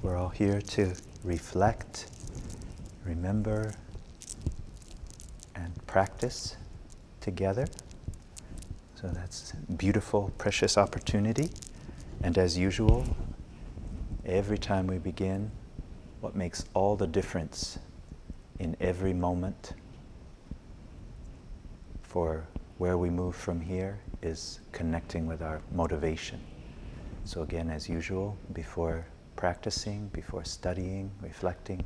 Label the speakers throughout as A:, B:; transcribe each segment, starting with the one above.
A: we're all here to reflect, remember, and practice together. So that's a beautiful, precious opportunity. And as usual, every time we begin, what makes all the difference in every moment for where we move from here is connecting with our motivation. So again, as usual, before practicing, before studying, reflecting,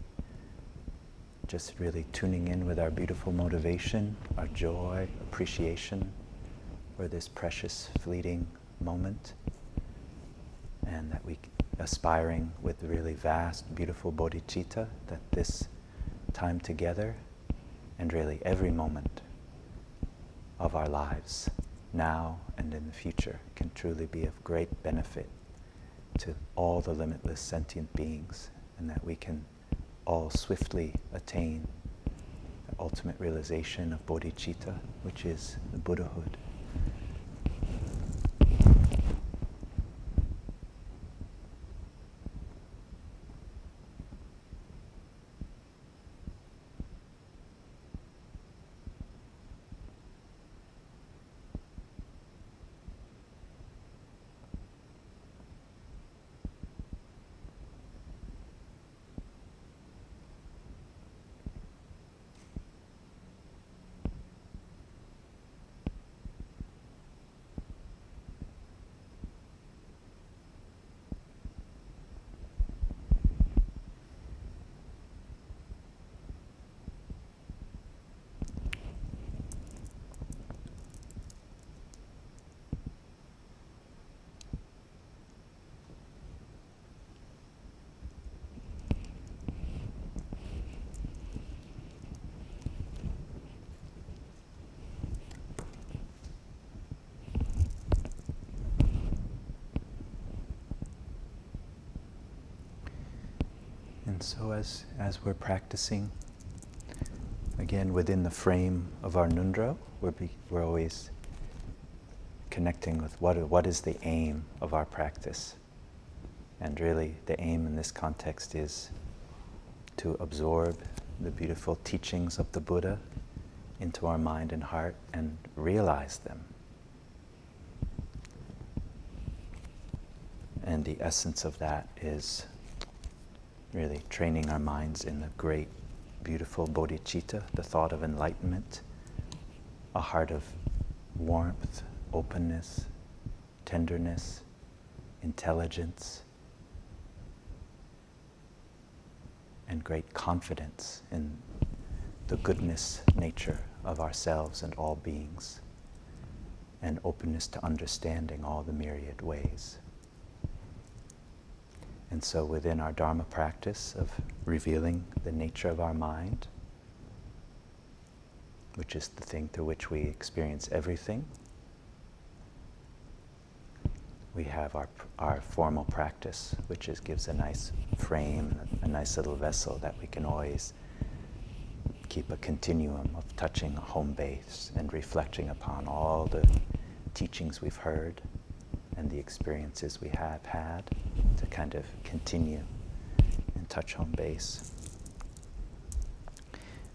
A: just really tuning in with our beautiful motivation, our joy, appreciation for this precious, fleeting moment, and that we aspiring with really vast, beautiful bodhicitta, that this time together and really every moment of our lives, now and in the future, can truly be of great benefit to all the limitless sentient beings, and that we can all swiftly attain the ultimate realization of bodhicitta, which is the Buddhahood. And so as we're practicing, again within the frame of our Ngondro, we're always connecting with what is the aim of our practice. And really the aim in this context is to absorb the beautiful teachings of the Buddha into our mind and heart and realize them. And the essence of that is really training our minds in the great, beautiful bodhicitta, the thought of enlightenment, a heart of warmth, openness, tenderness, intelligence, and great confidence in the goodness nature of ourselves and all beings, and openness to understanding all the myriad ways. And so within our Dharma practice of revealing the nature of our mind, which is the thing through which we experience everything, we have our formal practice, which gives a nice frame, a nice little vessel that we can always keep a continuum of touching a home base and reflecting upon all the teachings we've heard and the experiences we have had, to kind of continue and touch home base.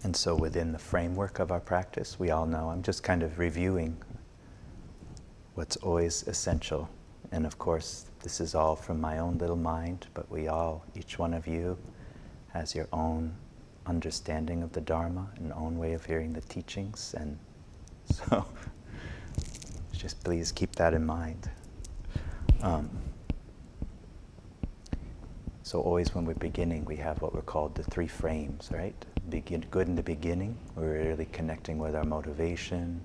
A: And so within the framework of our practice, we all know, I'm just kind of reviewing what's always essential. And of course, this is all from my own little mind, but each one of you has your own understanding of the Dharma and own way of hearing the teachings. And so just please keep that in mind. So always when we're beginning, we have what we're called the three frames, right? Good in the beginning, we're really connecting with our motivation,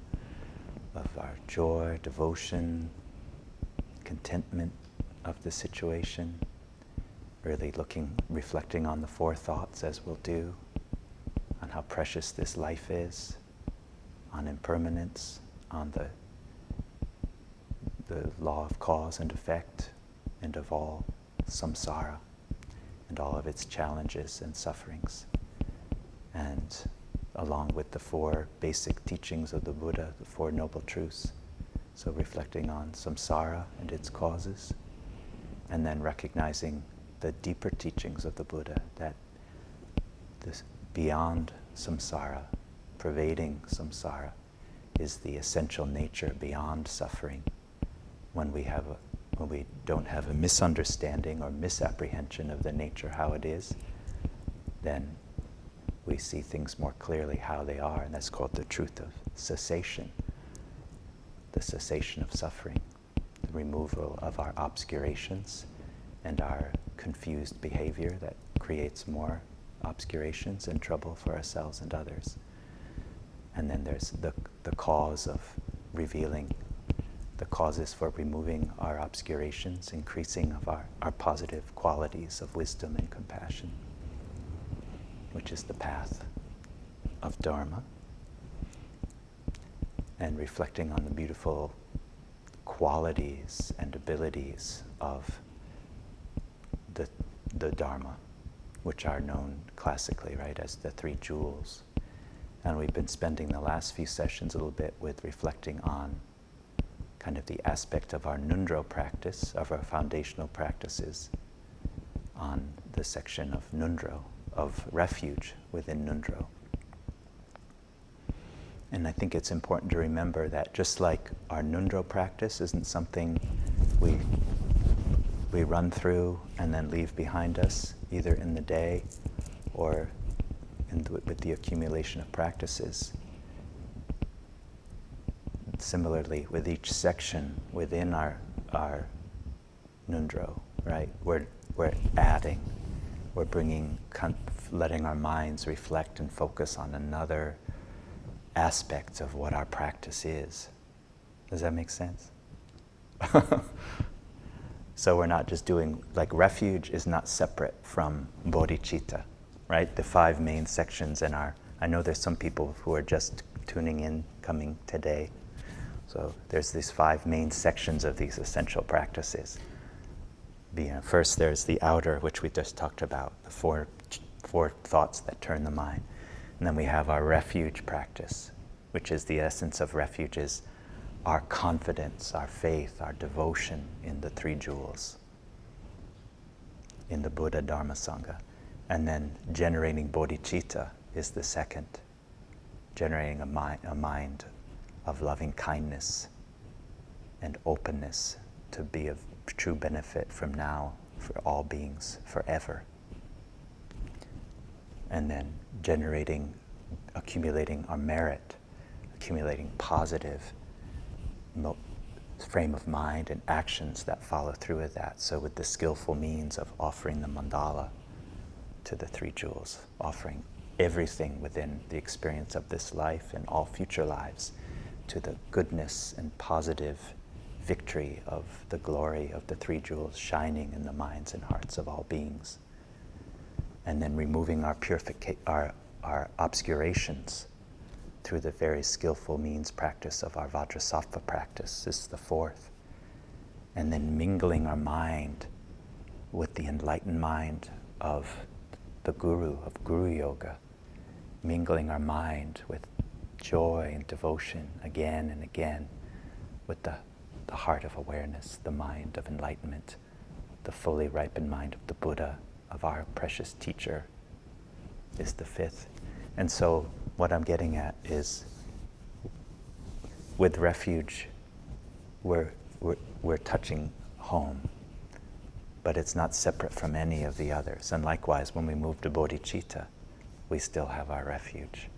A: of our joy, devotion, contentment of the situation, really reflecting on the four thoughts, as we'll do, on how precious this life is, on impermanence, on the law of cause and effect, and of all samsara, and all of its challenges and sufferings. And along with the four basic teachings of the Buddha, the Four Noble Truths. So reflecting on samsara and its causes, and then recognizing the deeper teachings of the Buddha, that this beyond samsara, pervading samsara, is the essential nature beyond suffering. When we don't have a misunderstanding or misapprehension of the nature how it is, then we see things more clearly how they are, and that's called the truth of cessation, the cessation of suffering, the removal of our obscurations and our confused behavior that creates more obscurations and trouble for ourselves and others. And then there's the cause of revealing, the causes for removing our obscurations, increasing of our positive qualities of wisdom and compassion, which is the path of Dharma, and reflecting on the beautiful qualities and abilities of the Dharma, which are known classically, right, as the three jewels. And we've been spending the last few sessions a little bit with reflecting on kind of the aspect of our Ngondro practice, of our foundational practices, on the section of Ngondro, of refuge within Ngondro. And I think it's important to remember that just like our Ngondro practice isn't something we run through and then leave behind us, either in the day or with the accumulation of practices. Similarly, with each section within our Ngondro, right, we're adding, we're bringing, letting our minds reflect and focus on another aspect of what our practice is. Does that make sense? So we're not just doing, like, refuge is not separate from Bodhichitta, right? The 5 main sections in our, I know there's some people who are just tuning in, coming today. So there's these 5 main sections of these essential practices. First there's the outer, which we just talked about, the four thoughts that turn the mind. And then we have our refuge practice, which is the essence of refuge, is our confidence, our faith, our devotion in the 3 jewels, in the Buddha, Dharma, Sangha. And then generating bodhicitta is the second, generating a mind of loving kindness and openness to be of true benefit from now for all beings forever. And then accumulating our merit, accumulating positive frame of mind and actions that follow through with that. So with the skillful means of offering the mandala to the 3 jewels, offering everything within the experience of this life and all future lives to the goodness and positive victory of the glory of the 3 jewels shining in the minds and hearts of all beings. And then removing our obscurations through the very skillful means practice of our Vajrasattva practice. This is the 4th. And then mingling our mind with the enlightened mind of the Guru, of Guru Yoga, mingling our mind with joy and devotion again and again with the heart of awareness, the mind of enlightenment, the fully ripened mind of the Buddha, of our precious teacher, is the 5th. And so what I'm getting at is, with refuge, we're touching home, but it's not separate from any of the others. And likewise, when we move to bodhicitta, we still have our refuge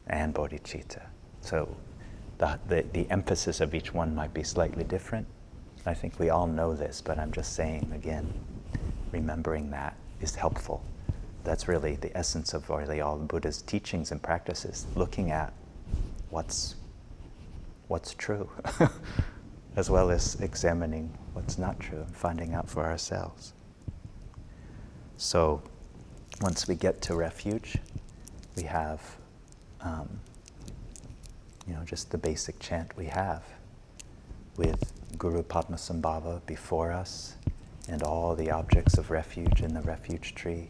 A: and bodhicitta. So the emphasis of each one might be slightly different. I think we all know this, but I'm just saying again, remembering that is helpful. That's really the essence of really all the Buddha's teachings and practices, looking at what's true, as well as examining what's not true and finding out for ourselves. So once we get to refuge, we have just the basic chant we have with Guru Padmasambhava before us and all the objects of refuge in the refuge tree,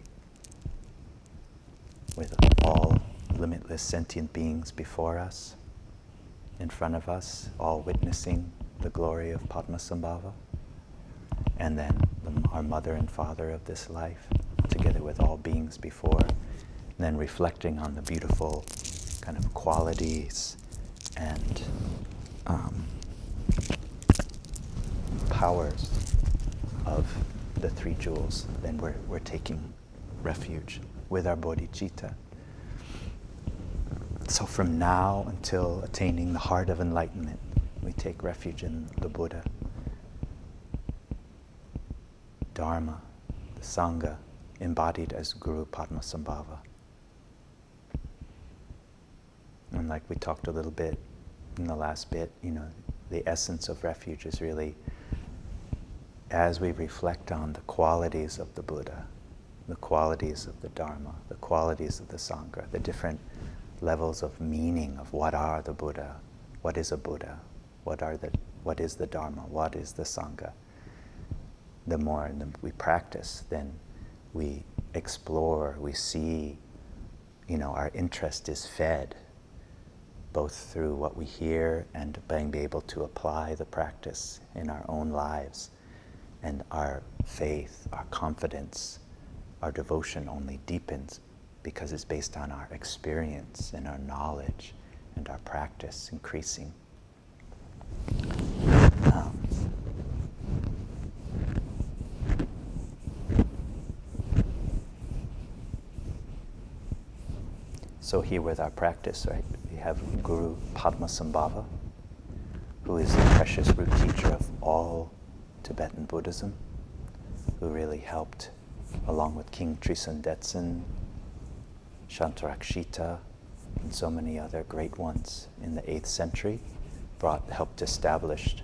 A: with all limitless sentient beings before us, in front of us, all witnessing the glory of Padmasambhava. And then our mother and father of this life, together with all beings before, and then reflecting on the beautiful kind of qualities and powers of the three jewels, then we're taking refuge with our bodhicitta. So from now until attaining the heart of enlightenment, we take refuge in the Buddha, Dharma, the Sangha, embodied as Guru Padmasambhava. And like we talked a little bit in the last bit, the essence of refuge is really, as we reflect on the qualities of the Buddha, the qualities of the Dharma, the qualities of the Sangha, the different levels of meaning of what are the Buddha, what is a Buddha, what is the Dharma, what is the Sangha. The more we practice, then we explore, we see, our interest is fed both through what we hear and being able to apply the practice in our own lives. And our faith, our confidence, our devotion only deepens because it's based on our experience and our knowledge and our practice increasing. So here with our practice, right, we have Guru Padmasambhava, who is the precious root teacher of all Tibetan Buddhism, who really helped, along with King Trisen Detsen, Shantarakshita, and so many other great ones in the 8th century, helped establish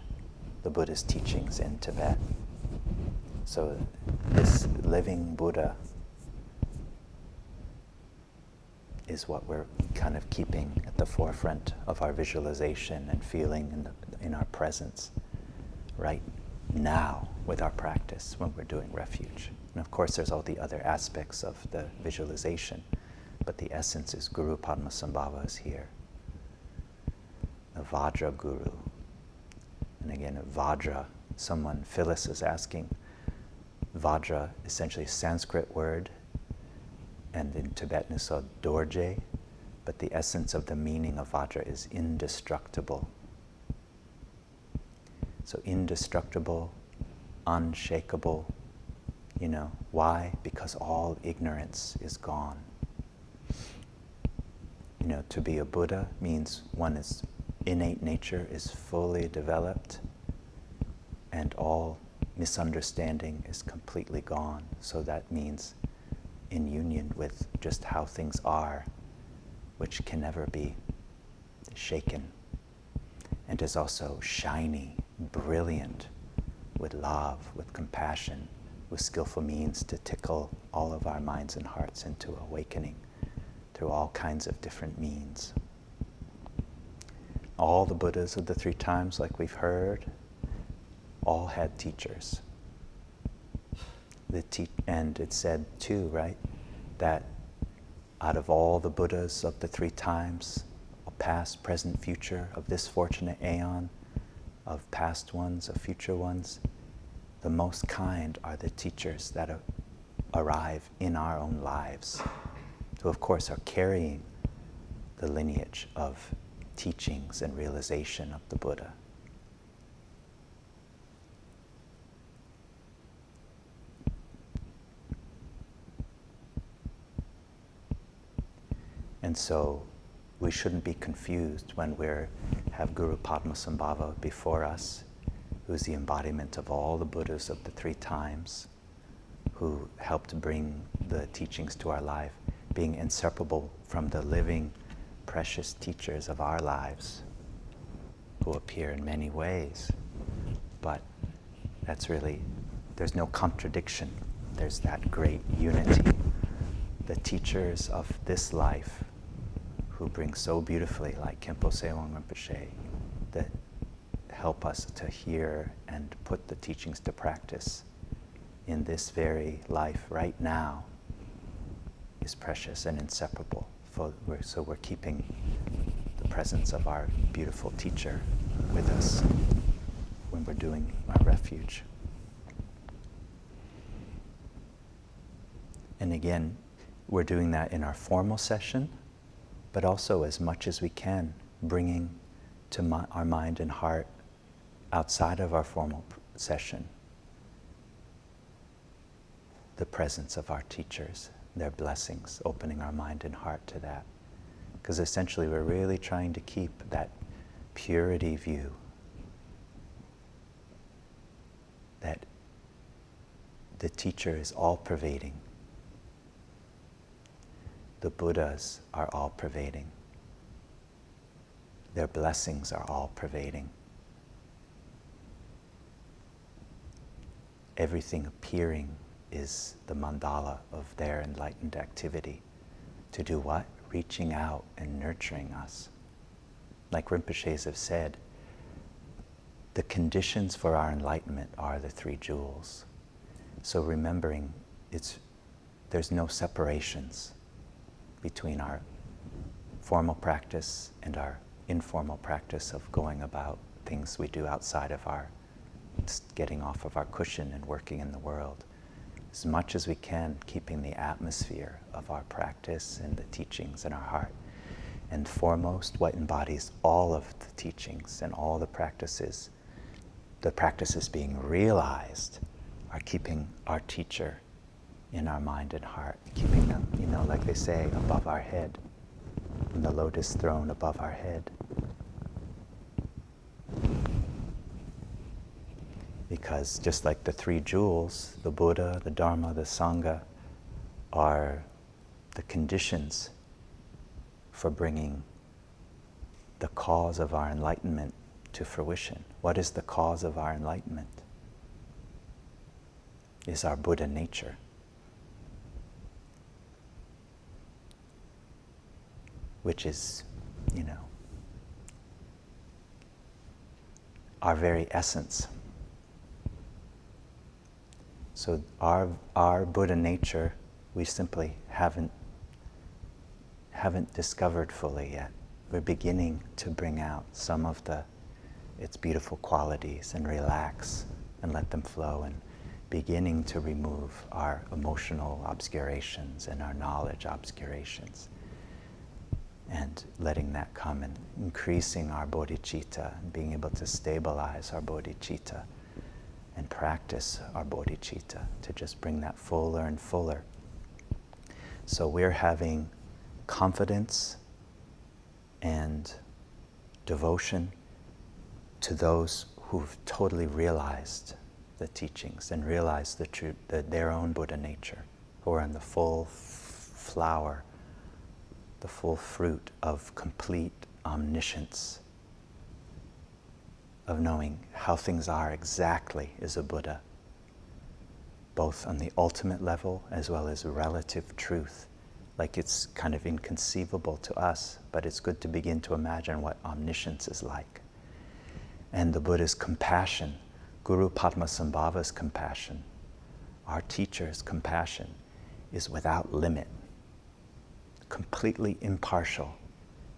A: the Buddhist teachings in Tibet. So this living Buddha is what we're kind of keeping at the forefront of our visualization and feeling in our presence right now with our practice when we're doing refuge. And of course there's all the other aspects of the visualization, but the essence is Guru Padmasambhava is here. The Vajra Guru. And again, Vajra, Phyllis is asking, Vajra, essentially a Sanskrit word, and in Tibetan it's called dorje, but the essence of the meaning of Vajra is indestructible. So indestructible, unshakable, why? Because all ignorance is gone. To be a Buddha means one's innate nature is fully developed and all misunderstanding is completely gone. So that means in union with just how things are, which can never be shaken, and is also shiny, brilliant, with love, with compassion, with skillful means to tickle all of our minds and hearts into awakening through all kinds of different means. All the Buddhas of the 3 times, like we've heard, all had teachers. And it said too, right, that out of all the Buddhas of the 3 times, past, present, future, of this fortunate aeon, of past ones, of future ones, the most kind are the teachers that arrive in our own lives, who of course are carrying the lineage of teachings and realization of the Buddha. And so we shouldn't be confused when we have Guru Padmasambhava before us, who's the embodiment of all the Buddhas of the 3 times, who helped bring the teachings to our life, being inseparable from the living, precious teachers of our lives, who appear in many ways. But that's really, there's no contradiction. There's that great unity. The teachers of this life, who bring so beautifully, like Khenpo Tsewang Rinpoche, that help us to hear and put the teachings to practice in this very life right now, is precious and inseparable. So we're keeping the presence of our beautiful teacher with us when we're doing our refuge. And again, we're doing that in our formal session, but also as much as we can, bringing to our mind and heart outside of our formal session the presence of our teachers, their blessings, opening our mind and heart to that. Because essentially we're really trying to keep that purity view, that the teacher is all-pervading. The Buddhas are all-pervading. Their blessings are all-pervading. Everything appearing is the mandala of their enlightened activity. To do what? Reaching out and nurturing us. Like Rinpoches have said, the conditions for our enlightenment are the three jewels. So remembering there's no separations between our formal practice and our informal practice of going about things we do outside of our getting off of our cushion and working in the world. As much as we can, keeping the atmosphere of our practice and the teachings in our heart. And foremost, what embodies all of the teachings and all the practices being realized, are keeping our teacher in our mind and heart, keeping them, like they say, above our head, in the lotus throne above our head. Because just like the three jewels, the Buddha, the Dharma, the Sangha, are the conditions for bringing the cause of our enlightenment to fruition. What is the cause of our enlightenment? Is our Buddha nature. Which is, our very essence. So our Buddha nature, we simply haven't discovered fully yet. We're beginning to bring out some of its beautiful qualities and relax and let them flow, and beginning to remove our emotional obscurations and our knowledge obscurations, and letting that come and increasing our bodhicitta and being able to stabilize our bodhicitta and practice our bodhicitta to just bring that fuller and fuller. So we're having confidence and devotion to those who've totally realized the teachings and realized the truth, their own Buddha nature, who are in the full flower, the full fruit of complete omniscience, of knowing how things are exactly as a Buddha, both on the ultimate level as well as relative truth. Like it's kind of inconceivable to us, but it's good to begin to imagine what omniscience is like. And the Buddha's compassion, Guru Padmasambhava's compassion, our teacher's compassion, is without limit, completely impartial,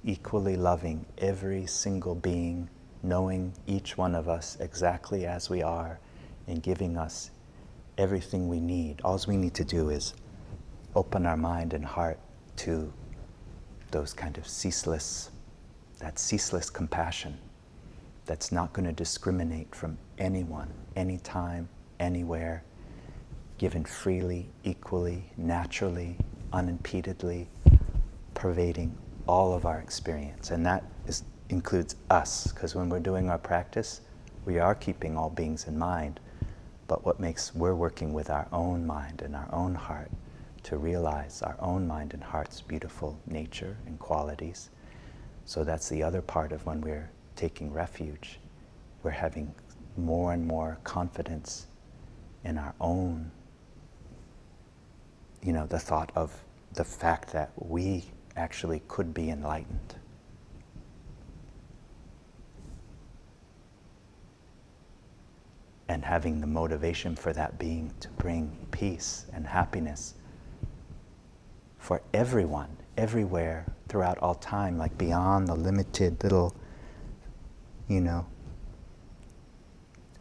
A: equally loving every single being, knowing each one of us exactly as we are and giving us everything we need. All we need to do is open our mind and heart to those kind of ceaseless compassion that's not going to discriminate from anyone, anytime, anywhere, given freely, equally, naturally, unimpededly, pervading all of our experience. And that includes us, because when we're doing our practice, we are keeping all beings in mind, but we're working with our own mind and our own heart to realize our own mind and heart's beautiful nature and qualities. So that's the other part of when we're taking refuge. We're having more and more confidence in our own, the thought of the fact that we actually could be enlightened. And having the motivation for that being to bring peace and happiness for everyone, everywhere, throughout all time, like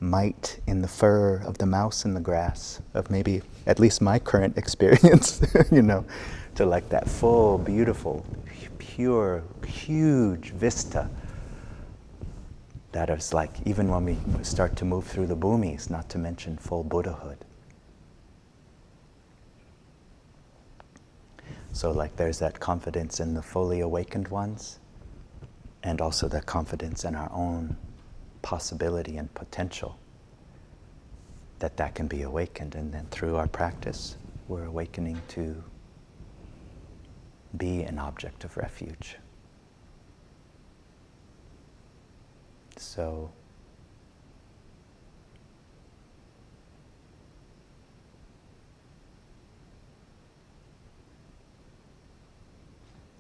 A: mite in the fur of the mouse in the grass, of maybe at least my current experience, to like that full, beautiful, pure, huge vista that is like, even when we start to move through the bhumis, not to mention full Buddhahood. So like there's that confidence in the fully awakened ones, and also that confidence in our own possibility and potential, that can be awakened. And then through our practice, we're awakening to be an object of refuge. So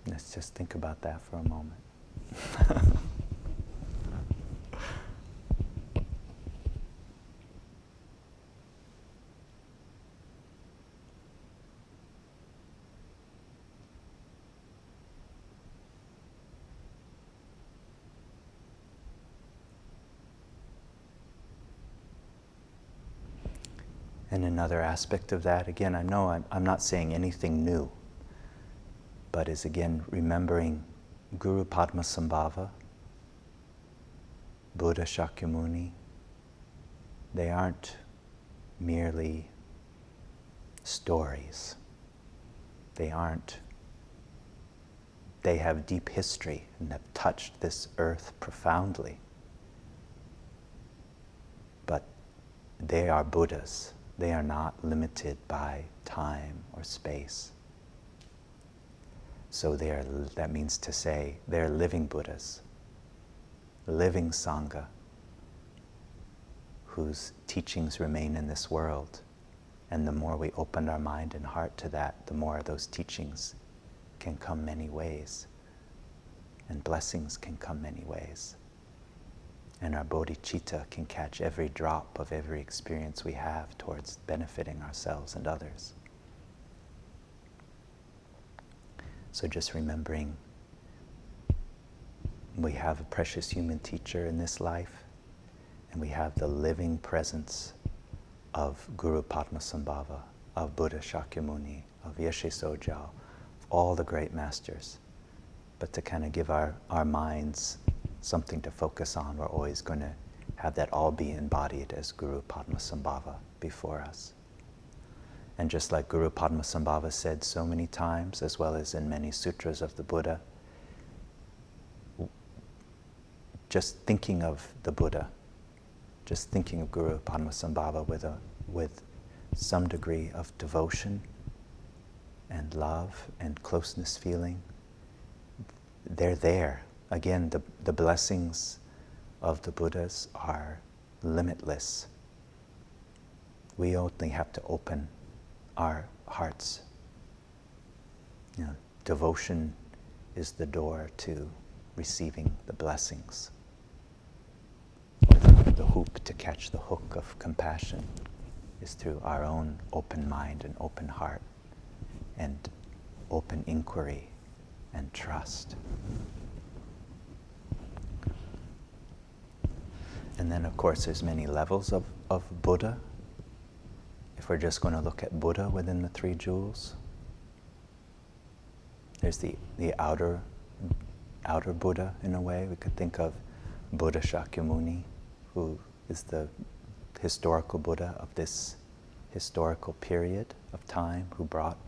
A: let's just think about that for a moment. And another aspect of that, again, I know I'm not saying anything new, but is again remembering Guru Padmasambhava, Buddha Shakyamuni. They aren't merely stories. They have deep history and have touched this earth profoundly. But they are Buddhas. They are not limited by time or space. So that means to say they're living Buddhas, living Sangha, whose teachings remain in this world. And the more we open our mind and heart to that, the more those teachings can come many ways, and blessings can come many ways. And our bodhicitta can catch every drop of every experience we have towards benefiting ourselves and others. So just remembering we have a precious human teacher in this life, and we have the living presence of Guru Padmasambhava, of Buddha Shakyamuni, of Yeshe Sojao, of all the great masters. But to kind of give our minds something to focus on, we're always going to have that all be embodied as Guru Padmasambhava before us. And just like Guru Padmasambhava said so many times, as well as in many sutras of the Buddha, just thinking of the Buddha, just thinking of Guru Padmasambhava with some degree of devotion and love and closeness feeling, they're there. Again, the blessings of the Buddhas are limitless. We only have to open our hearts. Devotion is the door to receiving the blessings. The hoop to catch the hook of compassion is through our own open mind and open heart and open inquiry and trust. And then, of course, there's many levels of Buddha. If we're just going to look at Buddha within the three jewels, there's the outer Buddha, in a way. We could think of Buddha Shakyamuni, who is the historical Buddha of this historical period of time, who brought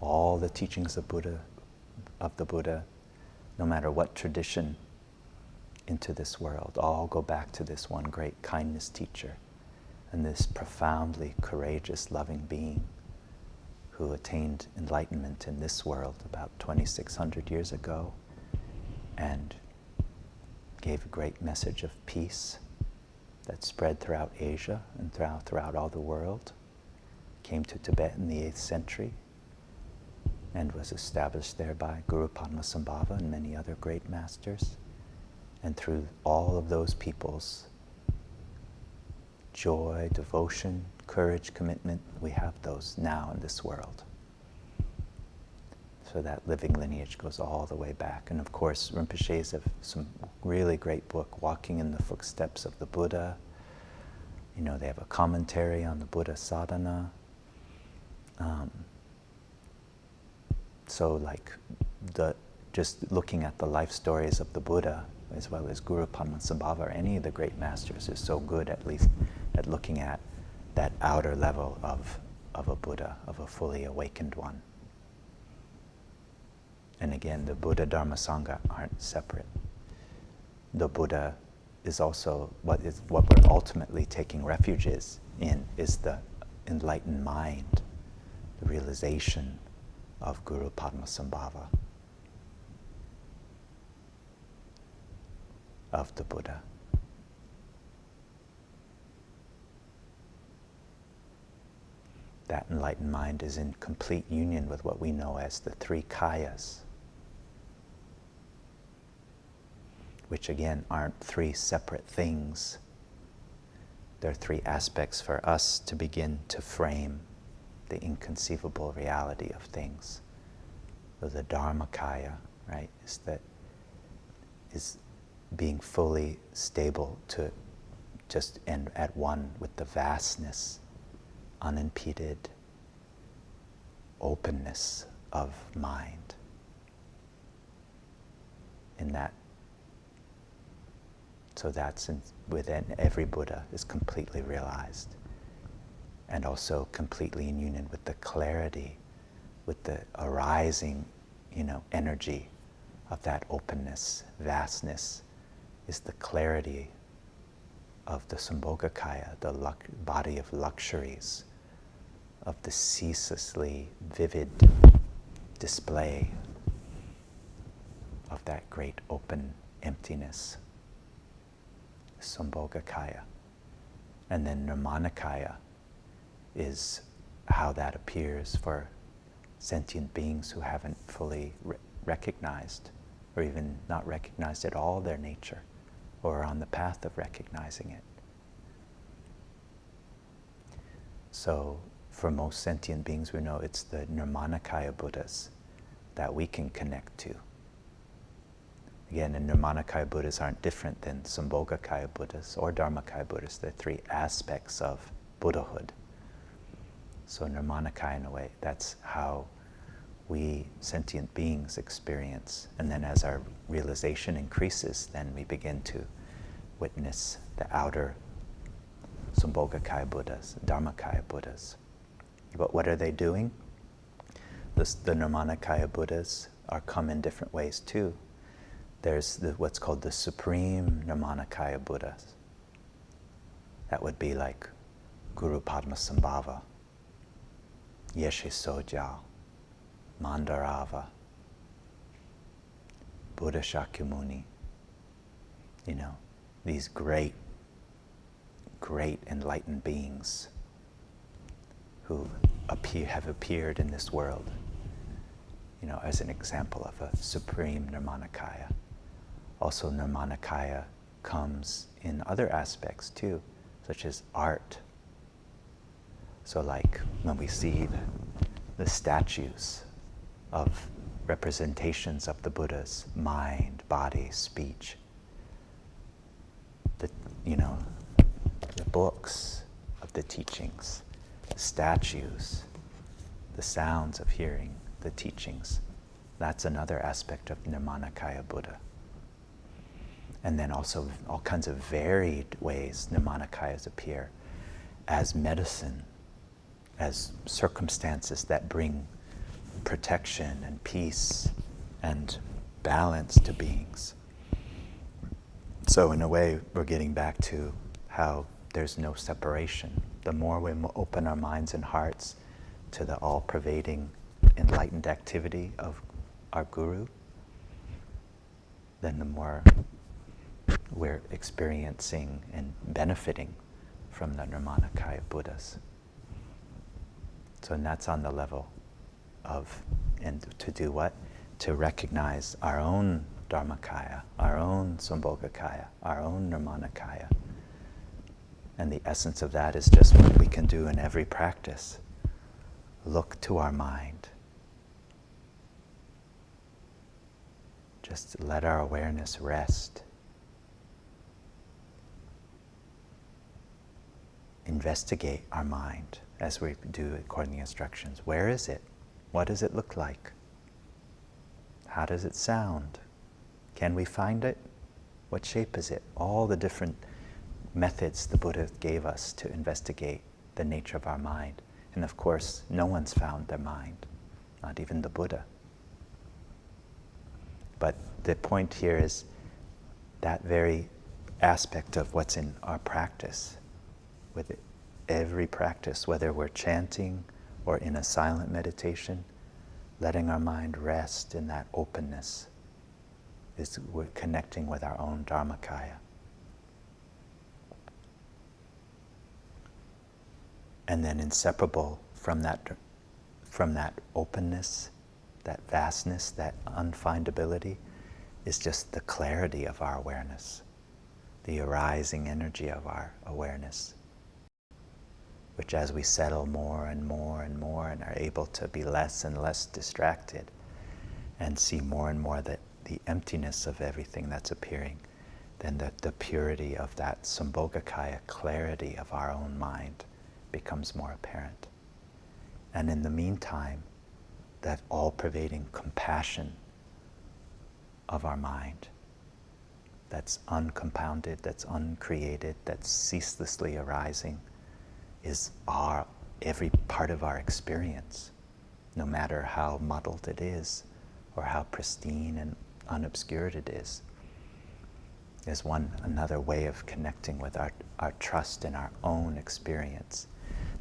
A: all the teachings of the Buddha, no matter what tradition, into this world. All go back to this one great kindness teacher and this profoundly courageous, loving being who attained enlightenment in this world about 2,600 years ago and gave a great message of peace that spread throughout Asia and throughout all the world, came to Tibet in the 8th century and was established there by Guru Padmasambhava and many other great masters. And through all of those people's joy, devotion, courage, commitment, we have those now in this world. So that living lineage goes all the way back. And of course, Rinpoches have some really great book, Walking in the Footsteps of the Buddha, They have a commentary on the Buddha sadhana. So just looking at the life stories of the Buddha, as well as Guru Padmasambhava, or any of the great masters, is so good, at least, at looking at that outer level of a Buddha, of a fully awakened one. And again, the Buddha, Dharma, Sangha aren't separate. The Buddha is also what we're ultimately taking refuge in is the enlightened mind, the realization of Guru Padmasambhava, of the Buddha. That enlightened mind is in complete union with what we know as the three kayas, which again aren't three separate things. They're three aspects for us to begin to frame the inconceivable reality of things. So the Dharmakaya, right, is being fully stable to just and at one with the vastness, unimpeded openness of mind. So that's within every Buddha is completely realized, and also completely in union with the clarity, with the arising, energy of that openness, vastness, is the clarity of the Sambhogakaya, the body of luxuries, of the ceaselessly vivid display of that great open emptiness, Sambhogakaya. And then Nirmanakaya is how that appears for sentient beings who haven't fully recognized, or even not recognized at all, their nature, or are on the path of recognizing it. So for most sentient beings, we know it's the Nirmanakaya Buddhas that we can connect to. Again, and Nirmanakaya Buddhas aren't different than Sambhogakaya Buddhas or Dharmakaya Buddhas. They're three aspects of Buddhahood. So Nirmanakaya, in a way, that's how we sentient beings experience. And then as our realization increases, then we begin to witness the outer Sambhogakaya Buddhas, Dharmakaya Buddhas. But what are they doing? The Nirmanakaya Buddhas come in different ways too. There's what's called the Supreme Nirmanakaya Buddhas. That would be like Guru Padmasambhava, Yeshe Sojal, Mandarava, Buddha Shakyamuni. These great enlightened beings who have appeared in this world, as an example of a supreme Nirmanakaya. Also, Nirmanakaya comes in other aspects too, such as art. So like when we see the statues of representations of the Buddha's mind, body, speech, the books of the teachings, the statues, the sounds of hearing the teachings, that's another aspect of Nirmanakaya Buddha. And then also all kinds of varied ways Nirmanakayas appear as medicine, as circumstances that bring protection and peace and balance to beings. So in a way, we're getting back to how there's no separation. The more we open our minds and hearts to the all-pervading enlightened activity of our Guru, then the more we're experiencing and benefiting from the Nirmanakaya Buddhas. So and that's on the level of, and to do what? To recognize our own Dharmakaya, our own Sambhogakaya, our own Nirmanakaya. And the essence of that is just what we can do in every practice. Look to our mind. Just let our awareness rest. investigate our mind as we do according to the instructions. Where is it? What does it look like? How does it sound? Can we find it? What shape is it? All the different methods the Buddha gave us to investigate the nature of our mind. And of course, no one's found their mind, not even the Buddha. But the point here is that very aspect of what's in our practice. With every practice, whether we're chanting or in a silent meditation, letting our mind rest in that openness, is we're connecting with our own Dharmakaya. And then inseparable from that openness, that vastness, that unfindability, is just the clarity of our awareness, the arising energy of our awareness, which as we settle more and more and more and are able to be less and less distracted and see more and more that the emptiness of everything that's appearing, then the purity of that Sambhogakaya, clarity of our own mind, becomes more apparent. And in the meantime, that all-pervading compassion of our mind, that's uncompounded, that's uncreated, that's ceaselessly arising, is every part of our experience, no matter how muddled it is or how pristine and unobscured it is another way of connecting with our trust in our own experience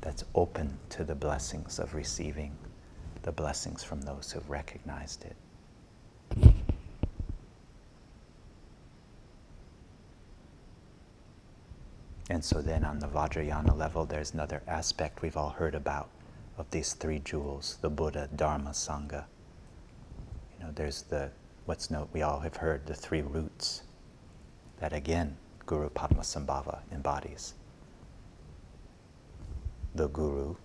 A: that's open to the blessings of receiving the blessings from those who've recognized it. And so then on the Vajrayana level, there's another aspect we've all heard about of these three jewels, the Buddha, Dharma, Sangha. There's we all have heard the three roots that again, Guru Padmasambhava embodies. The Guru,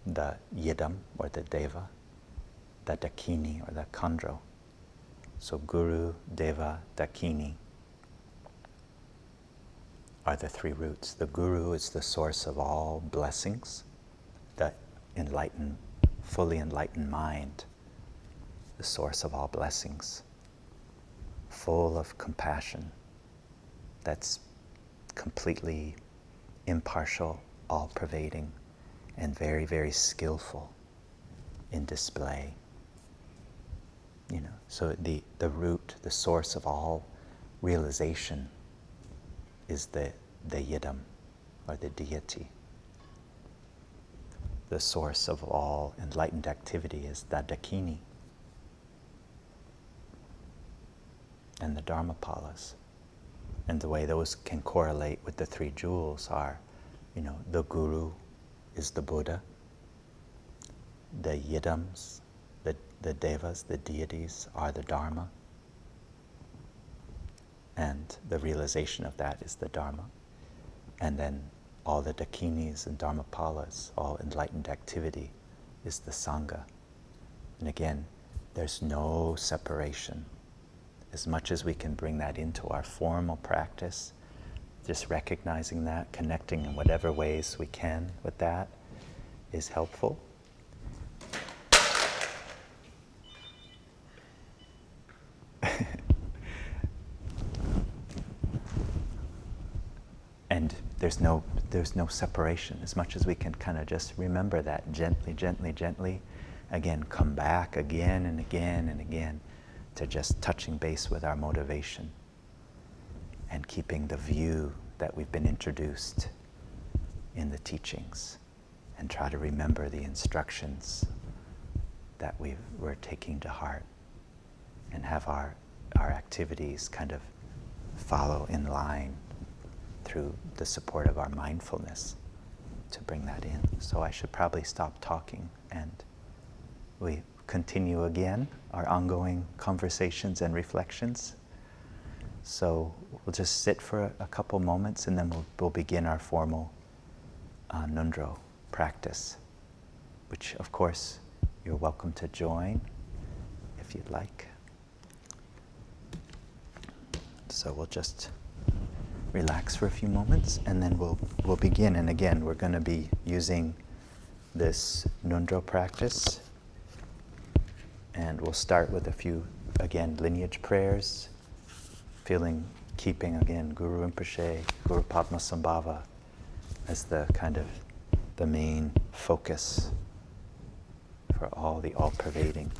A: the Yidam or the Deva, the Dakini or the Khandro. So Guru, Deva, Dakini are the three roots. The Guru is the source of all blessings, the fully enlightened mind, the source of all blessings, full of compassion, that's completely impartial, all-pervading, and very, very skillful in display. So the root, the source of all realization is the Yidam, or the deity. The source of all enlightened activity is the Dakini and the Dharmapalas. And the way those can correlate with the three jewels are, the Guru is the Buddha, the Yidams, the Devas, the deities are the Dharma, and the realization of that is the Dharma. And then all the Dakinis and Dharmapalas, all enlightened activity, is the Sangha. And again, there's no separation. As much as we can bring that into our formal practice, just recognizing that, connecting in whatever ways we can with that is helpful. And there's no separation. As much as we can kind of just remember that gently, gently, gently, again, come back again and again and again to just touching base with our motivation and keeping the view that we've been introduced in the teachings, and try to remember the instructions that we're taking to heart, and have our activities kind of follow in line through the support of our mindfulness to bring that in. So I should probably stop talking, and we continue again our ongoing conversations and reflections. So we'll just sit for a couple moments, and then we'll begin our formal Ngondro practice, which of course you're welcome to join if you'd like. So we'll just relax for a few moments, and then we'll begin. And again, we're going to be using this Ngondro practice, and we'll start with a few, again, lineage prayers, keeping again Guru Rinpoche, Guru Padmasambhava as the kind of the main focus for all the all-pervading